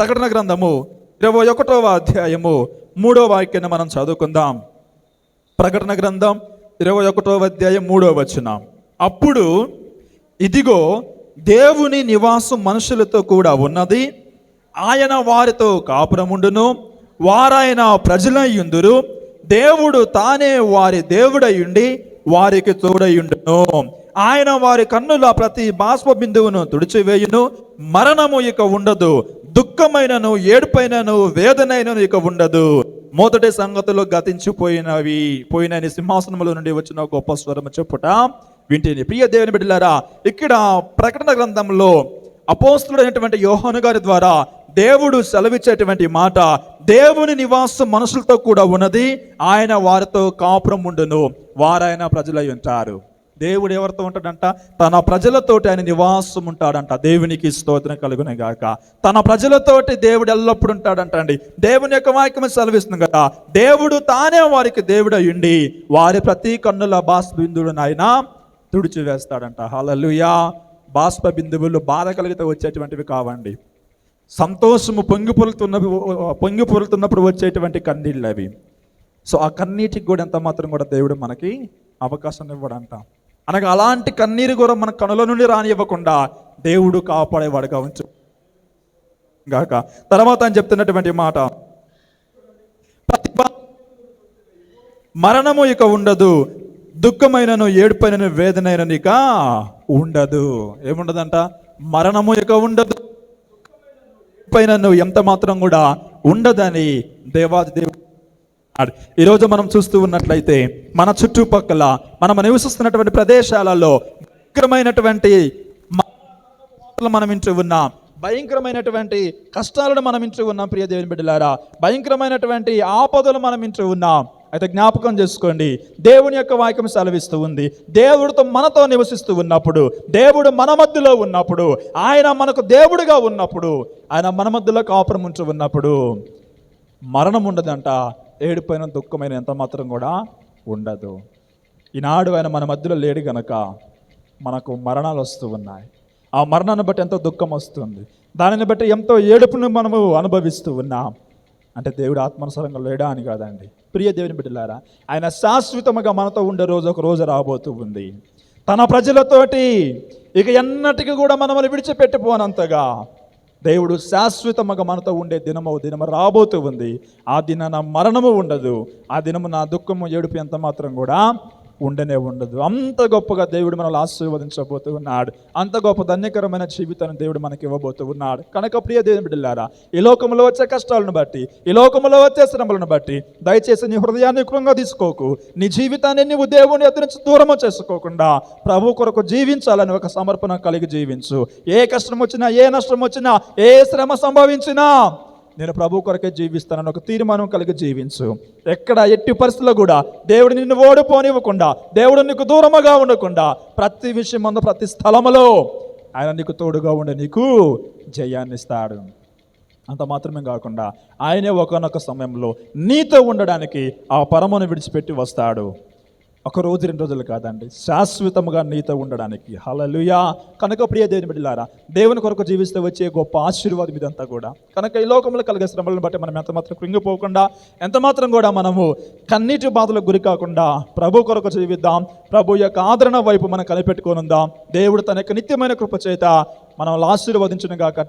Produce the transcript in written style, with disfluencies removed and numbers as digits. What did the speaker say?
ప్రకటన గ్రంథము 21వ అధ్యాయము 3వ వాక్యాన్ని మనం చదువుకుందాం. ప్రకటన గ్రంథం 21వ అధ్యాయం 3వ వచనం. అప్పుడు ఇదిగో దేవుని నివాసం మనుషులతో కూడా ఉన్నది, ఆయన వారితో కాపురముండును, వారాయన ప్రజలయ్యుందురు, దేవుడు తానే వారి దేవుడయ్యుండి వారికి తోడయ్యుండును. ఆయన వారి కన్నుల ప్రతి బాష్ప బిందువును తుడిచివేయును, మరణము ఇక ఉండదు, దుఃఖమైనను ఏడుపైనను వేదనైనను ఇక ఉండదు, మొదటి సంగతులు పోయినని సింహాసనముల నుండి వచ్చిన గొప్ప స్వరము చెప్పుట వింటిని. ప్రియ దేవుని బిడ్డలారా, ఇక్కడ ప్రకటన గ్రంథంలో అపోస్తలుడైనటువంటి యోహాను గారి ద్వారా దేవుడు సెలవిచ్చేటువంటి మాట, దేవుని నివాసం మనుషులతో కూడా ఉన్నది, ఆయన వారితో కాపురం ఉండును, వారాయన ప్రజలై ఉంటారు. దేవుడు ఎవరితో ఉంటాడంట? తన ప్రజలతోటి ఆయన నివాసం ఉంటాడంట. దేవునికి స్తోత్రం కలుగునే గాక. తన ప్రజలతోటి దేవుడు ఎల్లప్పుడు ఉంటాడంట అండి. దేవుని యొక్క వాక్యం సెలవిస్తుంది కదా, దేవుడు తానే వారికి దేవుడై ఉండి వారి ప్రతి కన్నుల బాష్ప బిందువులను ఆయన తుడిచివేస్తాడంట. హల్లెలూయా. బాష్ప బిందువులు బాధ కలిగితే వచ్చేటువంటివి కావండి, సంతోషము పొంగి పొరులుతున్నప్పుడు వచ్చేటువంటి కన్నీళ్ళు అవి. సో ఆ కన్నీటికి కూడా ఎంత మాత్రం కూడా దేవుడు మనకి అవకాశం ఇవ్వడంట. అనగా అలాంటి కన్నీరు కూడా మన కనుల నుండి రానివ్వకుండా దేవుడు కాపాడేవాడుగా ఉంచు గాక. తర్వాత ఆయన చెప్తున్నటువంటి మాట, మరణము ఇక ఉండదు, దుఃఖమైనను ఏడుపైనను వేదనైనను ఇక ఉండదు. ఏముండదంట? మరణము ఇక ఉండదు, పైన ఎంత మాత్రం కూడా ఉండదని దేవాది దేవుడు. ఈరోజు మనం చూస్తూ ఉన్నట్లయితే మన చుట్టుపక్కల మనం నివసిస్తున్నటువంటి ప్రదేశాలలో భయంకరమైనటువంటి మనం ఇంటూ ఉన్నాం, భయంకరమైనటువంటి కష్టాలను మనం ఇంటూ ఉన్నాం. ప్రియ దేవుని బిడ్డలారా, భయంకరమైనటువంటి ఆపదలు మనం ఇంటూ ఉన్నాం. అయితే జ్ఞాపకం చేసుకోండి, దేవుని యొక్క వాక్యం సెలవిస్తూ ఉంది, దేవుడితో మనతో నివసిస్తూ ఉన్నప్పుడు, దేవుడు మన మధ్యలో ఉన్నప్పుడు, ఆయన మనకు దేవుడిగా ఉన్నప్పుడు, ఆయన మన మధ్యలో కాపురం ఉంటూ ఉన్నప్పుడు మరణం ఉండదంట, ఏడుపైన దుఃఖమైన ఎంత మాత్రం కూడా ఉండదు. ఈనాడు ఆయన మన మధ్యలో లేడు గనక మనకు మరణాలు వస్తూ ఉన్నాయి. ఆ మరణాన్ని బట్టి ఎంతో దుఃఖం వస్తుంది, దానిని బట్టి ఎంతో ఏడుపును మనము అనుభవిస్తూ ఉన్నాం. అంటే దేవుడు ఆత్మానుసారంగా లేడా అని కాదండి. ప్రియ దేవుని బిడ్డలారా, ఆయన శాశ్వతముగా మనతో ఉండే రోజు ఒక రోజు రాబోతూ ఉంది. తన ప్రజలతోటి ఇక ఎన్నటికీ కూడా మనల్ని విడిచిపెట్టిపోనంతగా దేవుడు శాశ్వతముగా మనతో ఉండే దినము రాబోతూ ఉంది. ఆ దినాన మరణము ఉండదు, ఆ దినము నా దుఃఖము ఏడుపు ఎంత మాత్రం కూడా ఉండనే ఉండదు. అంత గొప్పగా దేవుడు మనల్ని ఆశీర్వదించబోతూ ఉన్నాడు. అంత గొప్ప ధన్యకరమైన జీవితాన్ని దేవుడు మనకి ఇవ్వబోతూ ఉన్నాడు. కనుక ప్రియ దేవుని బిడ్డలారా, ఈ లోకంలో వచ్చే కష్టాలను బట్టి, ఈ లోకంలో వచ్చే శ్రమలను బట్టి దయచేసి నీ హృదయాన్ని కృంగా తీసుకోకు. నీ జీవితాన్ని నీవు దేవుని ఎదురు నుంచి దూరము చేసుకోకుండా ప్రభు కొరకు జీవించాలని ఒక సమర్పణ కలిగి జీవించు. ఏ కష్టం వచ్చినా, ఏ నష్టం వచ్చినా, ఏ శ్రమ సంభవించినా నేను ప్రభు కొరకే జీవిస్తానని ఒక తీర్మానం కలిగి జీవించు. ఎక్కడ ఎట్టి పరిస్థితుల్లో కూడా దేవుడు నిన్ను ఓడిపోనివ్వకుండా, దేవుడు నీకు దూరముగా ఉండకుండా, ప్రతి విషయం ముందు ప్రతి స్థలములో ఆయన నీకు తోడుగా ఉండి నీకు జయాన్ని ఇస్తాడు. అంత మాత్రమే కాకుండా ఆయనే ఒకనొక సమయంలో నీతో ఉండడానికి ఆ పరమును విడిచిపెట్టి వస్తాడు. ఒక రోజు 2 రోజులు కాదండి, శాశ్వతముగా నీతో ఉండడానికి. హల్లెలూయా. కనుక ప్రియ దేవుని బిడ్డలారా, దేవుని కొరకు జీవిస్తే వచ్చే గొప్ప ఆశీర్వాదం ఇదంతా కూడా. కనుక ఈ లోకంలో కలిగే శ్రమలను బట్టి మనం ఎంత మాత్రం కృంగిపోకుండా, ఎంత మాత్రం కూడా మనము కన్నీటి బాధలకు గురి కాకుండా ప్రభు కొరకు జీవిద్దాం. ప్రభు యొక్క ఆదరణ వైపు మనం కనిపెట్టుకొని ఉందాం. దేవుడు తన యొక్క నిత్యమైన కృప చేత మనం ఆశీర్వదించును గాక.